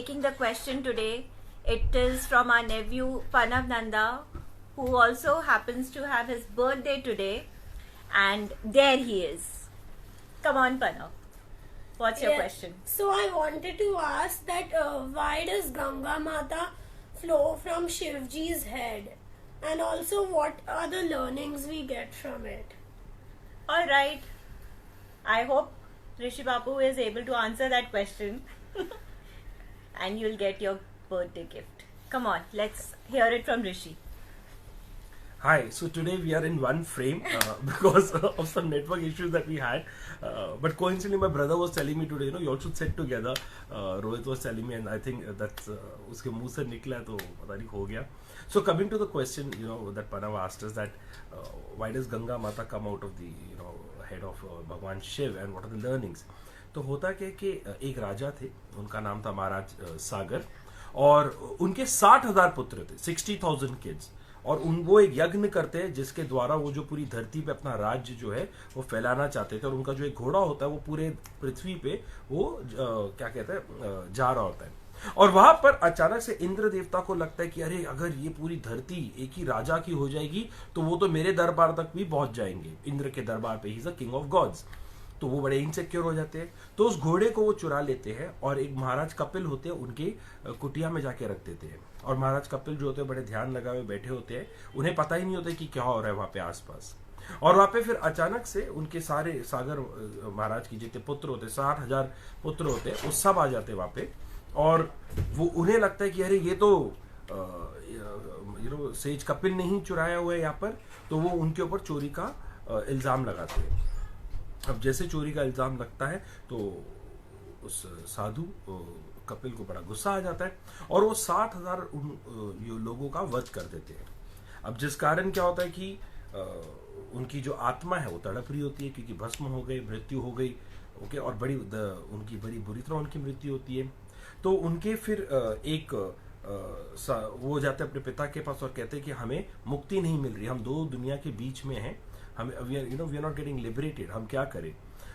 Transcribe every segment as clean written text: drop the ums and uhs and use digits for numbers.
taking the question today. It is from our nephew Panav Nanda, who also happens to have his birthday today. And there he is. Come on, Panav. What's your question? So I wanted to ask that why does Ganga Mata flow from Shivji's head? And also what are the learnings we get from it? Alright. I hope Rishi Babu is able to answer that question. And you'll get your birthday gift. Come on, let's hear it from Rishi. Hi, so today we are in one frame because of some network issues that we had. But coincidentally, my brother was telling me today, you all should sit together. Rohit was telling me, and I think that's uske muh se nikla to pata nahi ho gaya. So coming to the question, that Panav asked us that why does Ganga Mata come out of the head of Bhagwan Shiv and what are the learnings? तो होता क्या कि एक राजा थे, उनका नाम था महाराज सागर, और उनके 60,000 पुत्र थे, 60,000 किड्स, और वो एक यज्ञ करते हैं जिसके द्वारा वो जो पूरी धरती पे अपना राज्य जो है वो फैलाना चाहते थे, और उनका जो एक घोड़ा होता है वो पूरे पृथ्वी पे वो क्या कहते हैं जा रहा होता है, और वहां पर अचानक से इंद्र देवता को लगता है कि अरे अगर ये पूरी धरती एक ही राजा की हो जाएगी तो वो तो मेरे दरबार तक भी पहुंच जाएंगे, इंद्र के दरबार पे, he is the king of gods. तो वो बड़े इनसिक्योर हो जाते हैं, तो उस घोड़े को वो चुरा लेते हैं और एक महाराज कपिल होते हैं उनके कुटिया में जाके रख देते हैं, और महाराज कपिल जो होते हैं बड़े ध्यान लगाए हुए बैठे होते हैं, उन्हें पता ही नहीं होता कि क्या हो रहा है वहां पे आसपास। और वहां पे फिर अचानक से उनके सारे सागर महाराज की जितने पुत्र होते, 60,000 पुत्र होते हैं, वो सब आ जाते वहां पे, और वो उन्हें लगता है कि अरे ये तो सेज कपिल ने ही चुराया हुआ है यहाँ पर, तो वो उनके ऊपर चोरी का इल्जाम लगाते हैं। अब जैसे चोरी का इल्जाम लगता है तो उस साधु कपिल को बड़ा गुस्सा आ जाता है और वो 60,000 लोगों का वध कर देते हैं। अब जिस कारण क्या होता है कि उनकी जो आत्मा है वो तड़प रही होती है क्योंकि भस्म हो गई, मृत्यु हो गई, ओके, और उनकी बड़ी बुरी तरह उनकी मृत्यु होती है। तो उनके फिर वो जाते हैं अपने पिता के पास और कहते हैं कि हमें मुक्ति नहीं मिल रही, हम दो दुनिया के बीच में हैं, हम we are not getting liberated, हम क्या करें।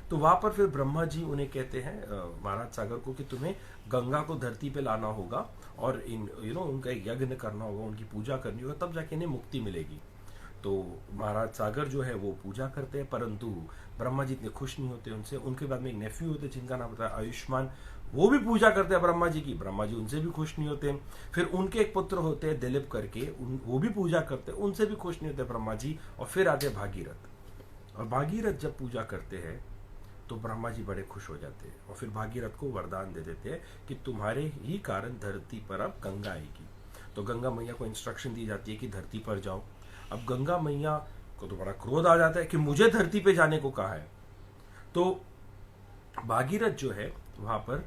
तो वहां पर फिर ब्रह्मा जी उन्हें कहते हैं महाराज सागर को कि तुम्हें गंगा को धरती पे लाना होगा और उनका एक यज्ञ करना होगा, उनकी पूजा करनी होगा, तब जाके इन्हें मुक्ति मिलेगी। तो महाराज सागर जो है वो पूजा करते हैं, परंतु ब्रह्मा जी इतने खुश नहीं होते उनसे। उनके बाद में एक नेफ्यू होते जिनका नाम होता है आयुष्मान, वो भी पूजा करते हैं ब्रह्मा जी की, ब्रह्मा जी उनसे भी खुश नहीं होते। फिर उनके एक पुत्र होते हैं दिलीप करके, वो भी पूजा करते हैं, उनसे भी खुश नहीं होते ब्रह्मा जी। और फिर आते हैं भागीरथ, और भागीरथ जब पूजा करते हैं तो ब्रह्मा जी बड़े खुश हो जाते हैं और फिर भागीरथ को वरदान दे देते हैं कि तुम्हारे ही कारण धरती पर अब गंगा आएगी। तो गंगा मैया को इंस्ट्रक्शन दी जाती है कि धरती पर जाओ। अब गंगा मैया को तो बड़ा क्रोध आ जाता है कि मुझे धरती पे जाने को कहा है। तो भागीरथ जो है वहां पर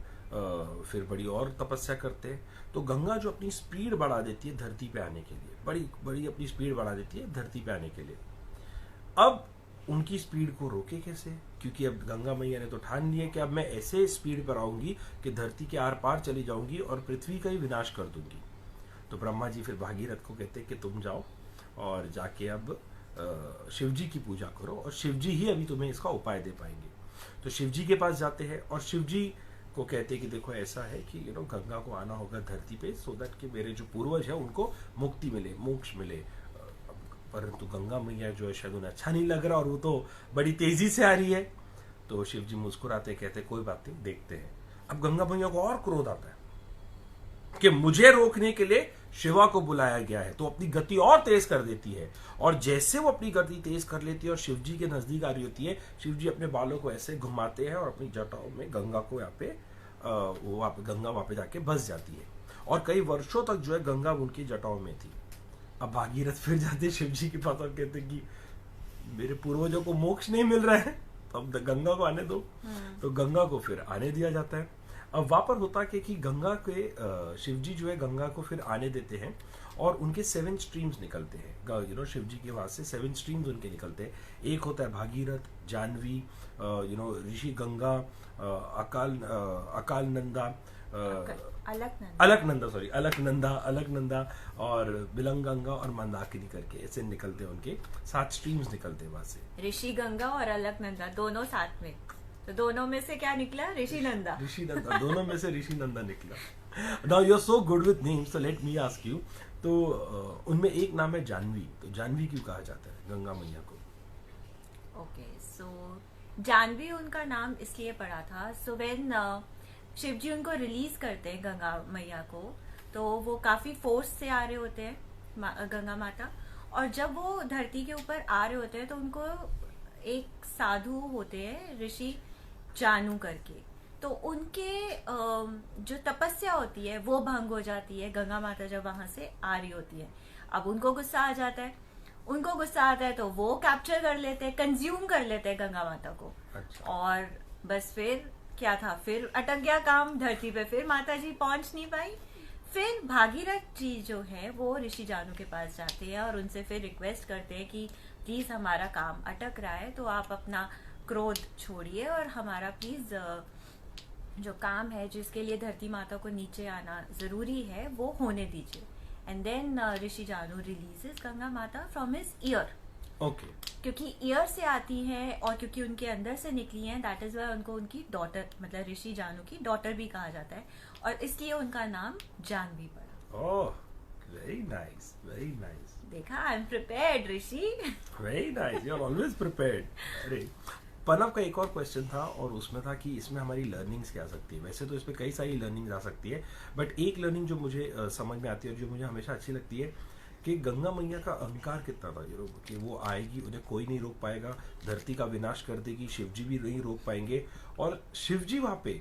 फिर बड़ी और तपस्या करते हैं। तो गंगा जो अपनी स्पीड बढ़ा देती है धरती पे आने के लिए, बड़ी बड़ी अपनी स्पीड बढ़ा देती है धरती पे आने के लिए। अब उनकी स्पीड को रोके कैसे, क्योंकि अब गंगा मैया ने तो ठान लिया कि अब मैं ऐसे स्पीड पर आऊंगी कि धरती के आर पार चली जाऊंगी और पृथ्वी का ही विनाश कर दूंगी। तो ब्रह्मा जी फिर भागीरथ को कहते हैं कि तुम जाओ और जाके अब शिव जी की पूजा करो, और शिव जी ही अभी तुम्हें इसका उपाय दे पाएंगे। तो शिव जी के पास जाते हैं और शिव जी को कहते हैं कि देखो ऐसा है कि गंगा को आना होगा धरती पे, सो दैट कि मेरे जो पूर्वज है उनको मुक्ति मिले, मोक्ष मिले। परंतु गंगा मैया जो है शायद उन्हें अच्छा नहीं लग रहा और वो तो बड़ी तेजी से आ रही है। तो शिव जी मुस्कुराते कहते कोई बात नहीं, देखते हैं। अब गंगा मैया को और क्रोध आता है कि मुझे रोकने के लिए शिवा को बुलाया गया है, तो अपनी गति और तेज कर देती है, और जैसे वो अपनी गति तेज कर लेती है और शिव जी के नजदीक आ रही होती है, शिव जी अपने बालों को ऐसे घुमाते हैं और अपनी जटाओं में गंगा को यहाँ पे गंगा वहां पे जाके बस जाती है, और कई वर्षों तक जो है गंगा उनकी जटाओं में थी। अब भागीरथ फिर जाते शिव जी के पास और कहते कि मेरे पूर्वजों को मोक्ष नहीं मिल रहा है, तो अब गंगा को आने दो। तो गंगा को फिर आने दिया जाता है। अब वहां पर होता है कि गंगा के शिव जी जो है गंगा को फिर आने देते हैं और उनके 7 स्ट्रीम्स निकलते हैं। शिव जी के वहां से 7 स्ट्रीम्स उनके निकलते हैं। एक होता है भागीरथ, जानवी, ऋषि गंगा, अकाल नंदा, अलकनंदा और बिलंगंगा और मंदाकिनी करके ऐसे निकलते हैं, उनके 7 स्ट्रीम्स निकलते हैं वहां से। ऋषि गंगा और अलकनंदा दोनों साथ में, तो दोनों में से क्या निकला? ऋषि नंदा दोनों में से ऋषि नंदा निकला। Now you're so good with names, so let me ask you. तो उनमें एक नाम है जानवी. तो जानवी क्यों कहा जाता है गंगा मैया को? ओके, सो जानवी उनका नाम इसलिए पड़ा था. सो व्हेन शिव जी उनको रिलीज करते हैं गंगा मैया को, तो वो काफी फोर्स से आ रहे होते हैं गंगा माता. और जब वो धरती के ऊपर आ रहे होते हैं तो उनको एक साधु होते हैं ऋषि जानू करके, तो उनके जो तपस्या होती है वो भंग हो जाती है गंगा माता जब वहां से आ रही होती है. अब उनको गुस्सा आ जाता है, तो वो कैप्चर कर लेते हैं, कंज्यूम कर लेते हैं गंगा माता को. अच्छा. और बस फिर क्या था, फिर अटक गया काम धरती पे, फिर माता जी पहुंच नहीं पाई. फिर भागीरथ जी जो है वो ऋषि जानू के पास जाते हैं और उनसे फिर रिक्वेस्ट करते हैं कि प्लीज हमारा काम अटक रहा है, तो आप अपना क्रोध छोड़िए और हमारा प्लीज जो काम है जिसके लिए धरती माता को नीचे आना जरूरी है वो होने दीजिए. एंड देन ऋषि जानू रिलीजेस गंगा माता फ्रॉम हिज ईयर. ओके. क्योंकि ईयर से आती हैं और क्योंकि उनके अंदर से निकली हैं, दैट इज वाई उनको उनकी डॉटर, मतलब ऋषि जानू की डॉटर भी कहा जाता है, और इसलिए उनका नाम जानवी पड़ा. Oh, very nice, very nice. देखा, I am prepared Rishi. Very nice, you are always prepared. अरे पनव का एक और क्वेश्चन था और उसमें था कि इसमें हमारी लर्निंग्स क्या आ सकती है. वैसे तो इसमें कई सारी लर्निंग्स आ सकती है, बट एक लर्निंग जो मुझे समझ में आती है और जो मुझे हमेशा अच्छी लगती है कि गंगा मैया का अहंकार कितना था कि वो आएगी, उन्हें कोई नहीं रोक पाएगा, धरती का विनाश कर देगी, शिवजी भी नहीं रोक पाएंगे. और शिवजी वहां पे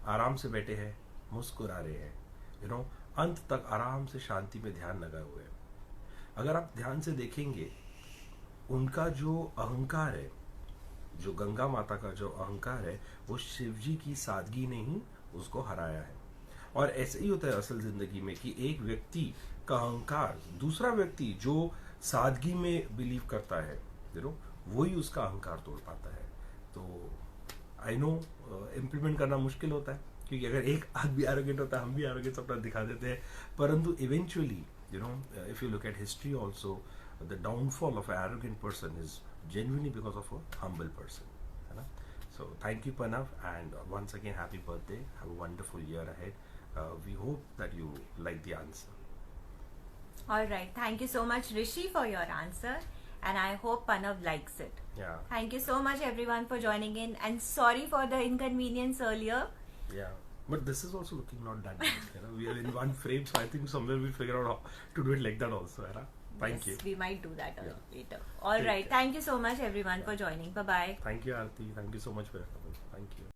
आराम से बैठे हैं, मुस्कुरा रहे हैं, अंत तक आराम से शांति में ध्यान लगाए हुए हैं. अगर आप ध्यान से देखेंगे उनका जो अहंकार है, जो गंगा माता का जो अहंकार है, वो शिवजी की सादगी ने ही उसको हराया है. और ऐसे ही होता है असल जिंदगी में कि एक व्यक्ति का अहंकार, दूसरा व्यक्ति जो सादगी में बिलीव करता है, वही उसका अहंकार तोड़ पाता है. तो आई नो इम्प्लीमेंट करना मुश्किल होता है, क्योंकि अगर एक आदमी एरोगेंट होता है, हम भी एरोगेंस अपना दिखा देते हैं, परंतु eventually if you look at history also, the downfall of an arrogant person is genuinely because of a humble person, है ना. So thank you Panav, and once again happy birthday, have a wonderful year ahead. We hope that you like the answer. All right, thank you so much Rishi for your answer, and I hope Panav likes it. Yeah. Thank you so much everyone for joining in, and sorry for the inconvenience earlier. Yeah, but this is also looking not that bad. We are in one frame, so I think somewhere we'll figure out how to do it like that also, है ना. Thank you. Yes, we might do that later. Take All right. care. Thank you so much everyone for joining. Bye bye. Thank you Aarti. Thank you so much for your comment. Thank you.